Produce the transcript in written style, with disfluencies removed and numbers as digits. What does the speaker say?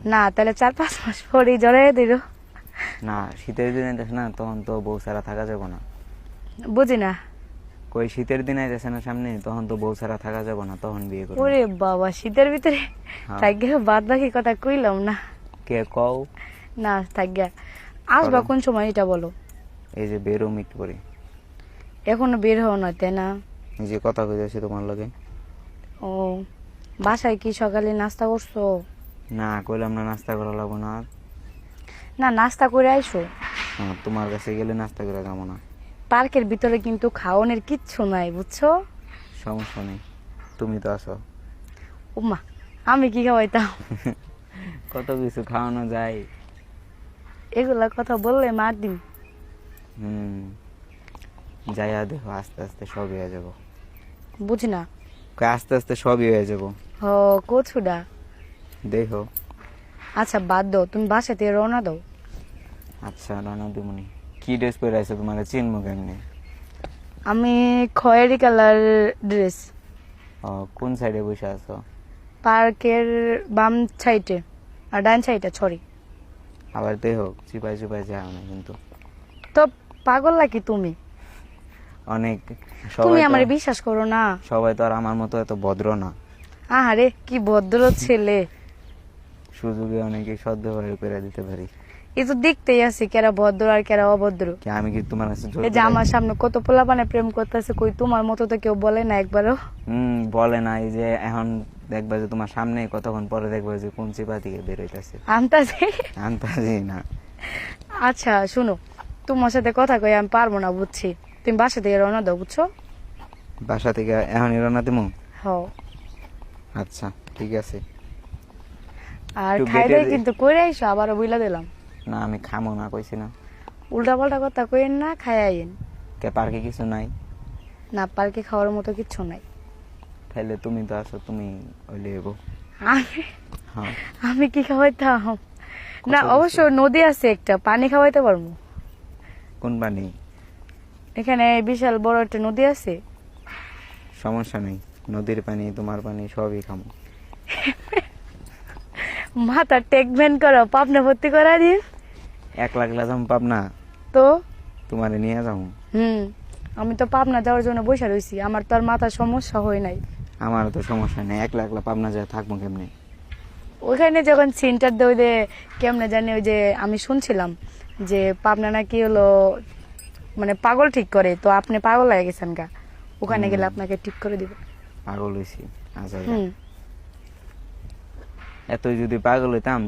না তাহলে 4-5 মাস পরেই জড়াই দিল। না শীতের দিন আইতেছে না, তখন তো বউ ছাড়া থাকা যাবে না। বুঝি না। কই শীতের দিন আইতেছে না সামনে, তখন তো বউ ছাড়া থাকা যাবে না, তখন বিয়ে করবো। ওরে বাবা, শীতের ভিতরে হ্যাঁ। থাকবে, বাদ বাকি কথা কইলাম না। কে কও? না থাকবে। আসবা করো। কোন সময় এটা বলো? এই যে বেরোম একটু করে, এখনো বের হও না তাই না? এই যে কথা কইতেছি তোমার লগে। ও, বাসায় কি সকালে নাস্তা করছো? না কইলাম না নাস্তা করা লাগবো না। না, নাস্তা করে আইসো। হ্যাঁ, তোমার কাছে গেলে নাস্তা করে যাবো না। পার্কের ভিতরে কিন্তু খাওয়ানোর কিচ্ছু নাই, বুঝছো? সমস্যা নেই, তুমি তো আছো। উমা, আমি কি খাওয়াইতাম? কত কিছু খাওয়ানো যায়। এগুলা কথা বললে মার দিন। যাইয়া দেখো, আস্তে আস্তে সবই হয়ে যাবো। বুঝি না। কই আস্তে আস্তে সবই হয়ে যাবো, হ, কচুডা। দেখো। আচ্ছা বাদ দাও, তুমি বাসা থেকে রওনা দাও। আচ্ছা রানা দিমুনি। কি ড্রেস পরে আছো, তোমার চিনবো কেমনি? আমি খয়েরি কালার ড্রেস। কোন সাইডে বসে আছো? পার্কের বাম সাইডে আর ডান সাইডে, সরি। আবার দেখো চিপাই চিপাই যাও না কিন্তু। তো পাগল নাকি তুমি? অনেক তুমি সবাই আমারে তো, বিশ্বাস করো না। সবাই তো আর আমার মতো এত ভদ্র না। আহারে কি ভদ্র ছেলে। সুযোগে অনেকে সদ্ব্যবহার করে দিতে পারি। এই তো দেখতেই আছি কেরা ভদ্র আর কেরা অভদ্র। কি আমি কি তোমার কাছে জোর এই যে করে- আমার সামনে কত পোলাপানে প্রেম করতেছে, কই তোমার মতো তো কেউ বলে না একবারও। বলে না, এই যে এখন দেখবা যে তোমার সামনে, কতক্ষণ পরে দেখবা যে কোন চিপা থেকে বের হইতাছে। আন্তাজে। আন্তাজি না। আচ্ছা শুনো, তোমার সাথে কথা কই আমি পারবো না, বুঝছি। তুমি বাসা থেকে রওনা দাও, বুঝছো? বাসা থেকে এখনই রওনা দিমু? হ। আচ্ছা ঠিক আছে। আর একটু খাই গেটে দাই দে। কিন্তু কইরা আইসো, আবারও বইলা দিলাম। না আমি খামো না, কইছি না। উল্টা পাল্টা কথা কইেন না, খাই আইন। কে পার্কে কিছু নাই? না, পার্কে খাওয়ার মতো কিচ্ছু নাই। তাহলে তুমি তো আছো, তুমি ওইলে এগো। আমি হ্যাঁ। আমি কি খাওয়াইতাম? না কত অবশ্য নদী আছে একটা, পানি খাওয়াইতে পারবো। কোন পানি? এখানে বিশাল বড় একটা নদী আছে। সমস্যা নেই, নদীর পানি তোমার পানি সবই খামো। মাথা টেকভেন করো, পাবনা ভর্তি করা দিন। 1 লাখ লাগাম পাবনা, তো তোমারে নিয়ে যাবো। আমি তো পাবনা যাওয়ার জন্য বসে রয়েছি, আমার তো আর মাথার সমস্যা হয় নাই। আমার তো সমস্যা নেই, 1 লাখ পাবনা যায় থাকবো কেমনি? ওইখানে যখন সেন্টার দেয়, ওই যে কেমনে জানি, ওই যে আমি শুনছিলাম যে পাবনা নাকি হলো মানে পাগল ঠিক করে, তো আপনি পাগল হয়ে গেছেন গা, ওখানে গেলে আপনাকে ঠিক করে দিবে। পাগল হয়েছি? আচ্ছা হুম। এতই যদি পাগল হইতাম